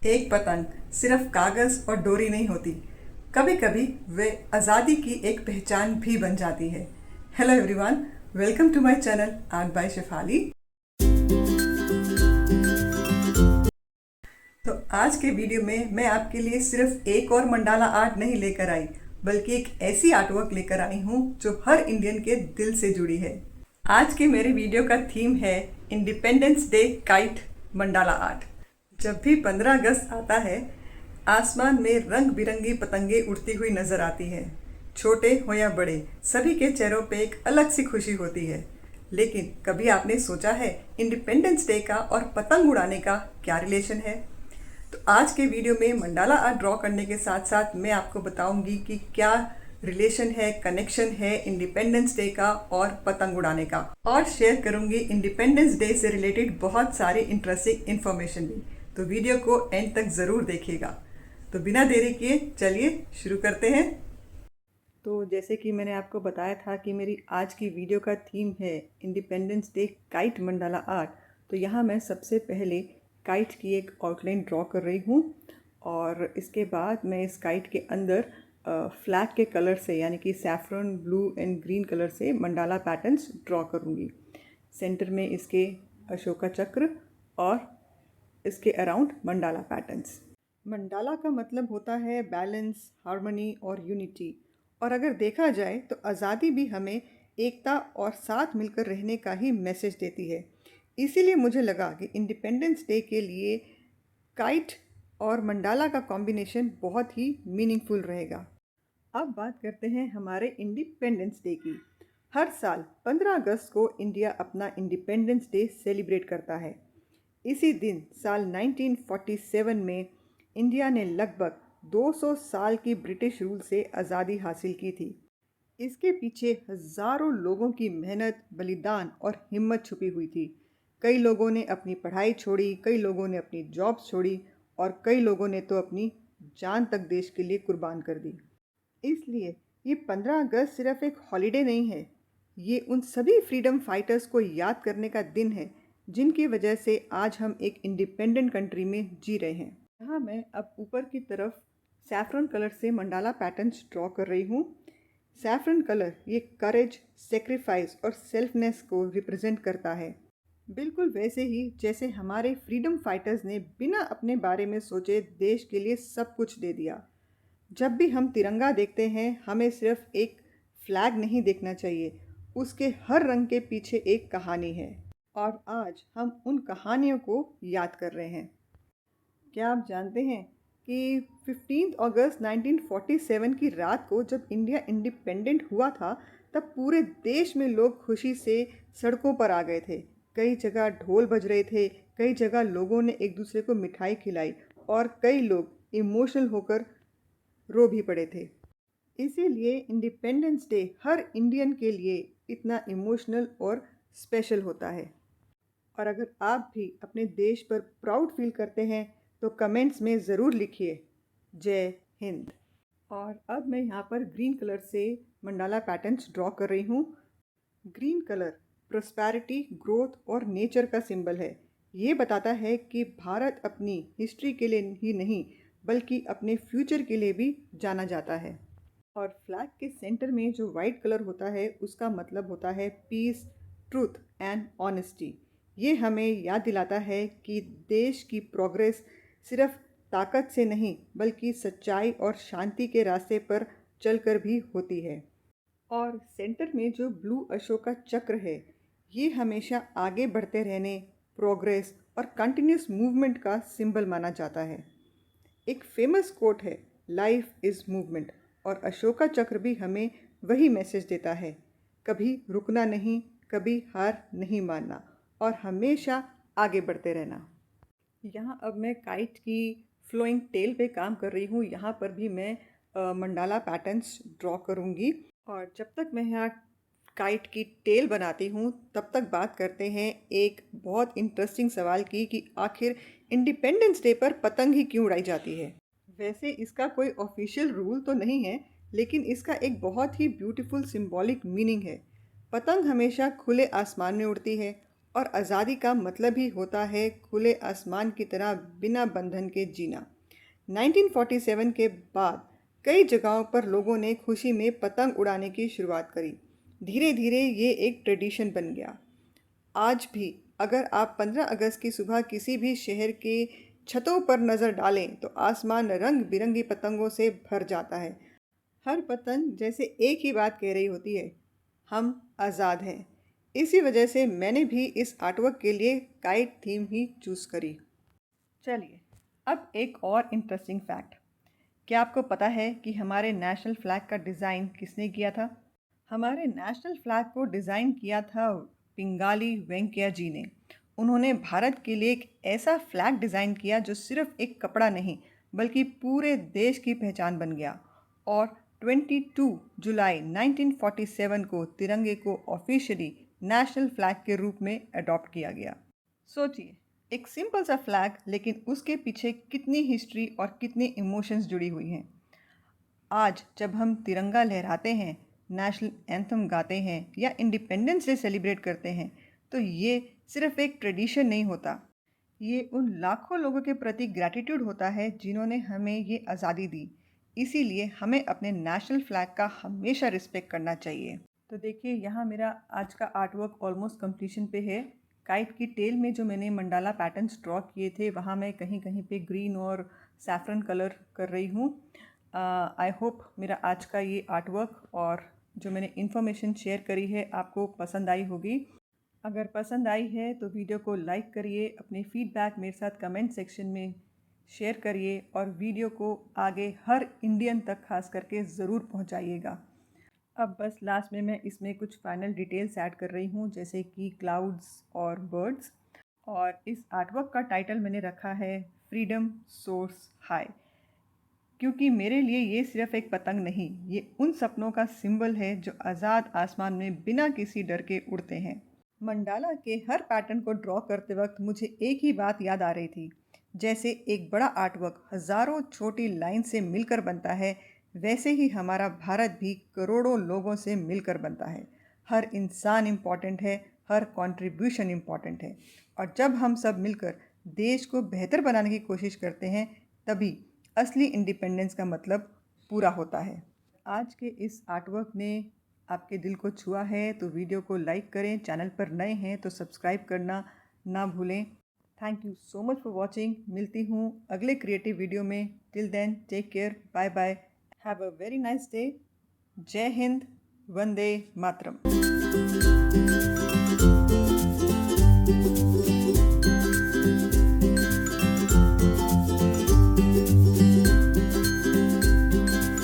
एक पतंग सिर्फ कागज और डोरी नहीं होती, कभी कभी वे आज़ादी की एक पहचान भी बन जाती है। Hello everyone, welcome to my channel art by Shefali. तो आज के वीडियो में मैं आपके लिए सिर्फ एक और मंडाला आर्ट नहीं लेकर आई, बल्कि एक ऐसी आर्टवर्क लेकर आई हूँ जो हर इंडियन के दिल से जुड़ी है। आज के मेरे वीडियो का थीम है independence day kite mandala art. जब भी 15 अगस्त आता है, आसमान में रंग बिरंगी पतंगे उड़ती हुई नजर आती हैं। छोटे हो या बड़े, सभी के चेहरों पे एक अलग सी खुशी होती है। लेकिन कभी आपने सोचा है इंडिपेंडेंस डे का और पतंग उड़ाने का क्या रिलेशन है? तो आज के वीडियो में मंडाला आर्ट ड्रॉ करने के साथ साथ मैं आपको बताऊंगी कि क्या रिलेशन है, कनेक्शन है इंडिपेंडेंस डे का और पतंग उड़ाने का, और शेयर करूंगी इंडिपेंडेंस डे से रिलेटेड बहुत सारी इंटरेस्टिंग इन्फॉर्मेशन भी। तो वीडियो को एंड तक ज़रूर देखिएगा। तो बिना देरी किए चलिए शुरू करते हैं। तो जैसे कि मैंने आपको बताया था कि मेरी आज की वीडियो का थीम है independence day kite mandala art. तो यहाँ मैं सबसे पहले काइट की एक आउटलाइन ड्रॉ कर रही हूँ, और इसके बाद मैं इस काइट के अंदर फ्लैग के कलर से, यानी कि saffron, blue and green colour से मंडाला पैटर्न्स ड्रॉ करूँगी। सेंटर में इसके अशोका चक्र और इसके अराउंड मंडाला पैटर्न्स। मंडाला का मतलब होता है बैलेंस, हार्मनी और यूनिटी। और अगर देखा जाए तो आज़ादी भी हमें एकता और साथ मिलकर रहने का ही मैसेज देती है। इसीलिए मुझे लगा कि इंडिपेंडेंस डे के लिए काइट और मंडाला का कॉम्बिनेशन बहुत ही मीनिंगफुल रहेगा। अब बात करते हैं हमारे इंडिपेंडेंस डे की। हर साल 15 अगस्त को इंडिया अपना इंडिपेंडेंस डे सेलिब्रेट करता है। इसी दिन साल 1947 में इंडिया ने लगभग 200 साल की ब्रिटिश रूल से आज़ादी हासिल की थी। इसके पीछे हज़ारों लोगों की मेहनत, बलिदान और हिम्मत छुपी हुई थी। कई लोगों ने अपनी पढ़ाई छोड़ी, कई लोगों ने अपनी जॉब्स छोड़ी, और कई लोगों ने तो अपनी जान तक देश के लिए कुर्बान कर दी। इसलिए ये 15 अगस्त सिर्फ एक हॉलिडे नहीं है, ये उन सभी फ्रीडम फाइटर्स को याद करने का दिन है जिनकी वजह से आज हम एक इंडिपेंडेंट कंट्री में जी रहे हैं। यहाँ मैं अब ऊपर की तरफ सैफरन कलर से मंडाला पैटर्न्स ड्रॉ कर रही हूँ। सैफरन कलर ये करेज, सेक्रीफाइस और सेल्फनेस को रिप्रेजेंट करता है, बिल्कुल वैसे ही जैसे हमारे फ्रीडम फाइटर्स ने बिना अपने बारे में सोचे देश के लिए सब कुछ दे दिया। जब भी हम तिरंगा देखते हैं, हमें सिर्फ एक फ्लैग नहीं देखना चाहिए, उसके हर रंग के पीछे एक कहानी है, और आज हम उन कहानियों को याद कर रहे हैं। क्या आप जानते हैं कि 15 अगस्त 1947 की रात को जब इंडिया इंडिपेंडेंट हुआ था, तब पूरे देश में लोग खुशी से सड़कों पर आ गए थे। कई जगह ढोल बज रहे थे, कई जगह लोगों ने एक दूसरे को मिठाई खिलाई, और कई लोग इमोशनल होकर रो भी पड़े थे। इसीलिए इंडिपेंडेंस डे हर इंडियन के लिए इतना इमोशनल और स्पेशल होता है। और अगर आप भी अपने देश पर प्राउड फील करते हैं तो कमेंट्स में ज़रूर लिखिए। जय हिंद। और अब मैं यहाँ पर ग्रीन कलर से मंडाला पैटर्न्स ड्रॉ कर रही हूँ। ग्रीन कलर प्रोस्पैरिटी, ग्रोथ और नेचर का सिंबल है। ये बताता है कि भारत अपनी हिस्ट्री के लिए ही नहीं, बल्कि अपने फ्यूचर के लिए भी जाना जाता है। और फ्लैग के सेंटर में जो वाइट कलर होता है, उसका मतलब होता है पीस, ट्रूथ एंड ऑनेस्टी। ये हमें याद दिलाता है कि देश की प्रोग्रेस सिर्फ ताकत से नहीं, बल्कि सच्चाई और शांति के रास्ते पर चलकर भी होती है। और सेंटर में जो ब्लू अशोका चक्र है, ये हमेशा आगे बढ़ते रहने, प्रोग्रेस और कंटिन्यूस मूवमेंट का सिंबल माना जाता है। एक फेमस कोट है, लाइफ इज़ मूवमेंट, और अशोका चक्र भी हमें वही मैसेज देता है, कभी रुकना नहीं, कभी हार नहीं मानना, और हमेशा आगे बढ़ते रहना। यहाँ अब मैं काइट की फ्लोइंग टेल पे काम कर रही हूँ। यहाँ पर भी मैं मंडाला पैटर्न्स ड्रॉ करूँगी। और जब तक मैं यहाँ काइट की टेल बनाती हूँ, तब तक बात करते हैं एक बहुत इंटरेस्टिंग सवाल की कि आखिर इंडिपेंडेंस डे पर पतंग ही क्यों उड़ाई जाती है। वैसे इसका कोई ऑफिशियल रूल तो नहीं है, लेकिन इसका एक बहुत ही ब्यूटीफुल सिंबॉलिक मीनिंग है। पतंग हमेशा खुले आसमान में उड़ती है और आज़ादी का मतलब ही होता है खुले आसमान की तरह बिना बंधन के जीना। 1947 के बाद कई जगहों पर लोगों ने खुशी में पतंग उड़ाने की शुरुआत करी। धीरे धीरे ये एक ट्रेडिशन बन गया। आज भी अगर आप 15 अगस्त की सुबह किसी भी शहर के छतों पर नज़र डालें तो आसमान रंग बिरंगी पतंगों से भर जाता है। हर पतंग जैसे एक ही बात कह रही होती है, हम आज़ाद हैं। इसी वजह से मैंने भी इस आर्टवर्क के लिए काइट थीम ही चूज़ करी। चलिए, अब एक और इंटरेस्टिंग फैक्ट। क्या आपको पता है कि हमारे नेशनल फ्लैग का डिज़ाइन किसने किया था? हमारे नेशनल फ्लैग को डिज़ाइन किया था पिंगाली वेंकैया जी ने। उन्होंने भारत के लिए एक ऐसा फ्लैग डिज़ाइन किया जो सिर्फ एक कपड़ा नहीं बल्कि पूरे देश की पहचान बन गया। और 22 जुलाई 1947 को तिरंगे को ऑफिशियली नेशनल फ्लैग के रूप में अडॉप्ट किया गया। सोचिए, एक सिंपल सा फ्लैग लेकिन उसके पीछे कितनी हिस्ट्री और कितनी इमोशंस जुड़ी हुई हैं। आज जब हम तिरंगा लहराते हैं, नेशनल एंथम गाते हैं या इंडिपेंडेंस डे सेलिब्रेट करते हैं तो ये सिर्फ एक ट्रेडिशन नहीं होता, ये उन लाखों लोगों के प्रति ग्रैटिट्यूड होता है जिन्होंने हमें ये आज़ादी दी। इसीलिए हमें अपने नेशनल फ्लैग का हमेशा रिस्पेक्ट करना चाहिए। तो देखिए, यहाँ मेरा आज का आर्ट वर्क ऑलमोस्ट कंप्लीशन पे है। काइट की टेल में जो मैंने मंडाला पैटर्न्स ड्रॉ किए थे वहाँ मैं कहीं कहीं पे ग्रीन और सैफरन कलर कर रही हूँ। आई होप मेरा आज का ये आर्ट वर्क और जो मैंने इन्फॉर्मेशन शेयर करी है आपको पसंद आई होगी। अगर पसंद आई है तो वीडियो को लाइक करिए, अपने फीडबैक मेरे साथ कमेंट सेक्शन में शेयर करिए और वीडियो को आगे हर इंडियन तक खास करके ज़रूर पहुंचाइएगा। अब बस लास्ट में मैं इसमें कुछ फाइनल डिटेल्स ऐड कर रही हूँ जैसे कि क्लाउड्स और बर्ड्स। और इस आर्टवर्क का टाइटल मैंने रखा है फ्रीडम सोर्स हाई, क्योंकि मेरे लिए ये सिर्फ एक पतंग नहीं, ये उन सपनों का सिंबल है जो आज़ाद आसमान में बिना किसी डर के उड़ते हैं। मंडाला के हर पैटर्न को ड्रॉ करते वक्त मुझे एक ही बात याद आ रही थी, जैसे एक बड़ा आर्टवर्क हज़ारों छोटी लाइन से मिलकर बनता है, वैसे ही हमारा भारत भी करोड़ों लोगों से मिलकर बनता है। हर इंसान इम्पॉर्टेंट है, हर कंट्रीब्यूशन इम्पॉर्टेंट है, और जब हम सब मिलकर देश को बेहतर बनाने की कोशिश करते हैं तभी असली इंडिपेंडेंस का मतलब पूरा होता है। आज के इस आर्टवर्क ने आपके दिल को छुआ है तो वीडियो को लाइक करें, चैनल पर नए हैं तो सब्सक्राइब करना ना भूलें। Thank you so much for watching. मिलती हूँ अगले क्रिएटिव वीडियो में। Till then take care, bye bye, have a very nice day. जय हिंद, वंदे मातरम।